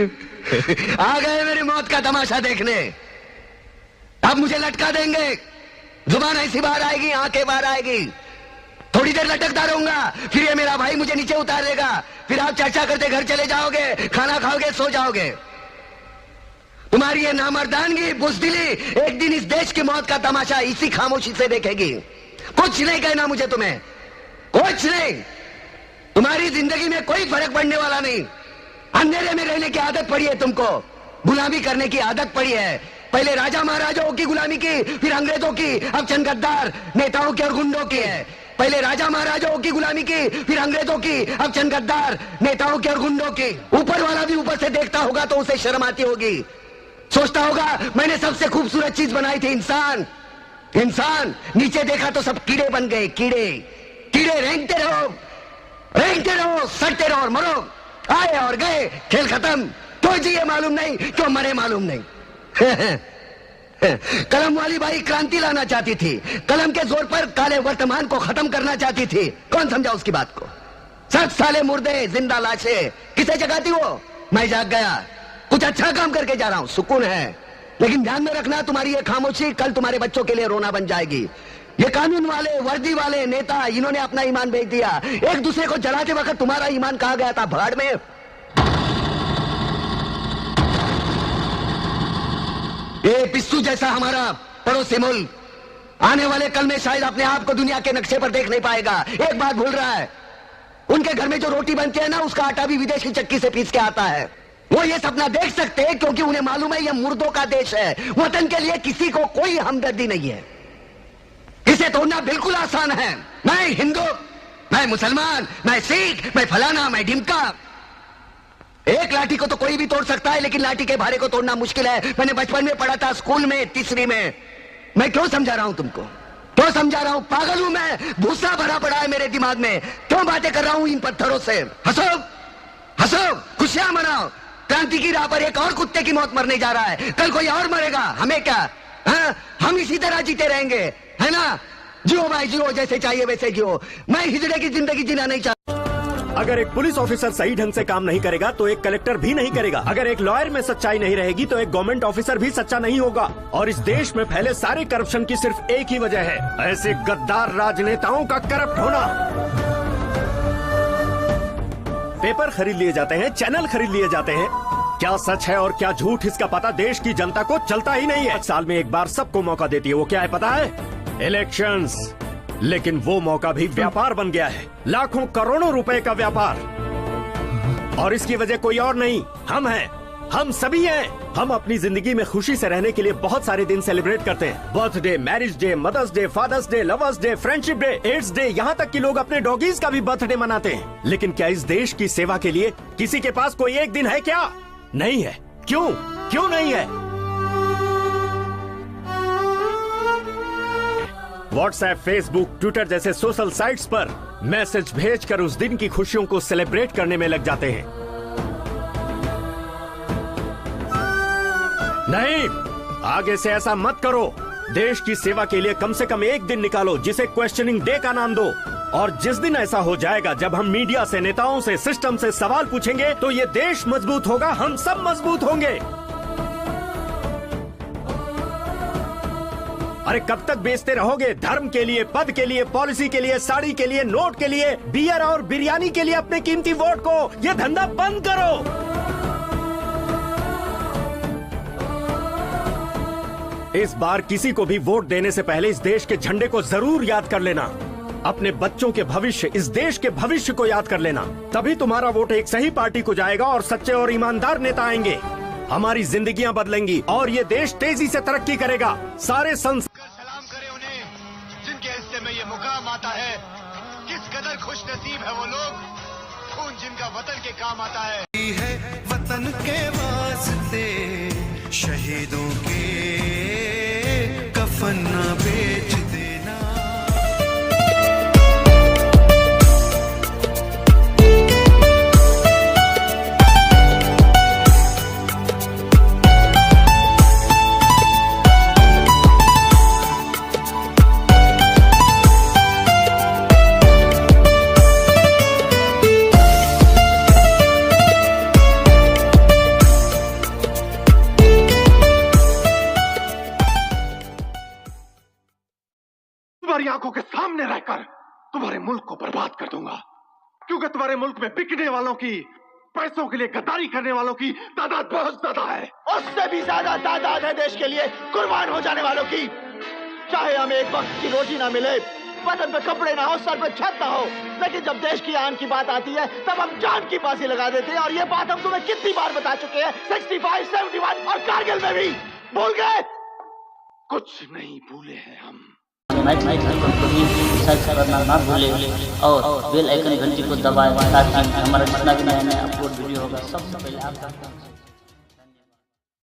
आ गए मेरी मौत का तमाशा देखने। अब मुझे लटका देंगे, जुबान ऐसी बाहर आएगी, आंखें बाहर आएगी, थोड़ी देर लटकता रहूंगा, फिर ये मेरा भाई मुझे नीचे उतार देगा, फिर आप चर्चा करते घर चले जाओगे, खाना खाओगे, सो जाओगे। तुम्हारी ये नामर्दानगी, बुज़दिली एक दिन इस देश की मौत का तमाशा इसी खामोशी से देखेगी। कुछ नहीं कहना मुझे तुम्हें, कुछ नहीं। तुम्हारी जिंदगी में कोई फर्क पड़ने वाला नहीं। अंधेरे में रहने की आदत पड़ी है तुमको, गुलामी करने की आदत पड़ी है। पहले राजा महाराजाओं की गुलामी की, फिर अंग्रेजों की, अब चंद गद्दार नेताओं की और गुंडों की है। पहले राजा महाराजाओं की गुलामी की, फिर अंग्रेजों की, अब चंद गद्दार नेताओं की और गुंडों की। ऊपर वाला भी ऊपर से देखता होगा तो उसे शर्म आती होगी, सोचता होगा मैंने सबसे खूबसूरत चीज बनाई थी, इंसान। इंसान नीचे देखा तो सब कीड़े बन गए, कीड़े। कीड़े रेंगते रहो, सड़ते रहो और मरो। आए और गए, खेल खत्म। तो जिए मालूम नहीं, क्यों मरे मालूम नहीं। कलम वाली बाई क्रांति लाना चाहती थी, कलम के जोर पर काले वर्तमान को खत्म करना चाहती थी। कौन समझा उसकी बात को? 7 साले मुर्दे, जिंदा लाशें किसे जगाती वो? मैं जाग गया, कुछ अच्छा काम करके जा रहा हूं, सुकून है। लेकिन ध्यान में रखना, तुम्हारी ये खामोशी कल तुम्हारे बच्चों के लिए रोना बन जाएगी। ये कानून वाले, वर्दी वाले नेता, इन्होंने अपना ईमान बेच दिया। एक दूसरे को जलाते वक्त तुम्हारा ईमान कहा गया था, भाड़ में। ये पिस्सू जैसा हमारा पड़ोसी मुल्क आने वाले कल में शायद अपने आप को दुनिया के नक्शे पर देख नहीं पाएगा। एक बात भूल रहा है, उनके घर में जो रोटी बनती है ना, उसका आटा भी विदेशी चक्की से पीस के आता है। वो ये सपना देख सकते हैं क्योंकि उन्हें मालूम है ये मुर्दों का देश है। वतन के लिए किसी को कोई हमदर्दी नहीं है। इसे तोड़ना बिल्कुल आसान है। मैं हिंदू, मैं मुसलमान, मैं सिख, मैं फलाना, मैं ढिमका। एक लाठी को तो कोई भी तोड़ सकता है, लेकिन लाठी के भारे को तोड़ना मुश्किल है। मैंने बचपन में पढ़ा था, स्कूल में, तीसरी में। मैं क्यों समझा रहा हूं तुमको? क्यों समझा रहा हूं? पागल हूं मैं, भूसा भरा पड़ा है मेरे दिमाग में। क्यों बातें कर रहा हूं इन पत्थरों से? हंसो, हंसो, खुशियां मनाओ। क्रांति की राह पर एक और कुत्ते की मौत मरने जा रहा है, कल कोई और मरेगा, हमें क्या? हाँ? हम इसी तरह जीते रहेंगे, है ना? जियो भाई जियो, जैसे चाहिए वैसे जियो। मैं हिजड़े की जिंदगी जीना नहीं चाहता। अगर एक पुलिस ऑफिसर सही ढंग से काम नहीं करेगा तो एक कलेक्टर भी नहीं करेगा। अगर एक लॉयर में सच्चाई नहीं रहेगी तो एक गवर्नमेंट ऑफिसर भी सच्चा नहीं होगा। और इस देश में फैले सारे करप्शन की सिर्फ एक ही वजह है, ऐसे गद्दार राजनेताओं का करप्ट होना। पेपर खरीद लिए जाते हैं, चैनल खरीद लिए जाते हैं, क्या सच है और क्या झूठ इसका पता देश की जनता को चलता ही नहीं है। साल में एक बार सबको मौका देती है, वो क्या है पता है? इलेक्शंस। लेकिन वो मौका भी व्यापार बन गया है, लाखों करोड़ों रुपए का व्यापार। और इसकी वजह कोई और नहीं, हम हैं, हम सभी हैं। हम अपनी जिंदगी में खुशी से रहने के लिए बहुत सारे दिन सेलिब्रेट करते हैं। Birthday, marriage day, mother's day, father's day, lovers' day, friendship day, AIDS day, यहाँ तक कि लोग अपने डॉगीज का भी बर्थडे मनाते हैं। लेकिन क्या इस देश की सेवा के लिए किसी के पास कोई एक दिन है क्या? नहीं है। क्यों? क्यों नहीं है? व्हाट्सएप, फेसबुक, ट्विटर जैसे सोशल साइट्स पर मैसेज भेजकर उस दिन की खुशियों को सेलिब्रेट करने में लग जाते हैं। नहीं, आगे से ऐसा मत करो। देश की सेवा के लिए कम से कम एक दिन निकालो जिसे क्वेश्चनिंग डे का नाम दो। और जिस दिन ऐसा हो जाएगा जब हम मीडिया से, नेताओं से, सिस्टम से सवाल पूछेंगे तो ये देश मजबूत होगा, हम सब मजबूत होंगे। अरे कब तक बेचते रहोगे धर्म के लिए, पद के लिए, पॉलिसी के लिए, साड़ी के लिए, नोट के लिए, बियर और बिरयानी के लिए अपने कीमती वोट को? ये धंधा बंद करो। इस बार किसी को भी वोट देने से पहले इस देश के झंडे को जरूर याद कर लेना। अपने बच्चों के भविष्य, इस देश के भविष्य को याद कर लेना। तभी तुम्हारा वोट एक सही पार्टी को जाएगा और सच्चे और ईमानदार नेता आएंगे। हमारी जिंदगियां बदलेंगी और ये देश तेजी से तरक्की करेगा। सारे सलाम करें उन्हें जिनके हिस्से में ये मुकाम आता है। किस कदर खुश नसीब है वो लोग, खून जिनका वतन के काम आता है। वतन के वास्ते शहीदों के कफन न बेच देना। तुम्हारी आंखों के सामने रहकर तुम्हारे मुल्क को बर्बाद कर दूंगा, क्योंकि तुम्हारे मुल्क में बिकने वालों की, पैसों के लिए गद्दारी करने वालों की तादाद बहुत ज्यादा है। उससे भी ज्यादा तादाद है देश के लिए कुर्बान हो जाने वालों की। चाहे हमें एक वक्त की रोटी ना मिले, बदन पे कपड़े ना हो, सर पे छत ना हो, लेकिन जब देश की आन की बात आती है तब हम जान की फांसी लगा देते हैं। और ये बात हम तुम्हें कितनी बार बता चुके हैं, 65, 71 और कारगिल में भी। भूल गए? कुछ नहीं भूले हैं हम। सब्सक्राइब ना भूले और बेल आइकन घंटी को दबाएं ताकि हमारा जितना भी नया अपलोड वीडियो होगा सबसे पहले आप तक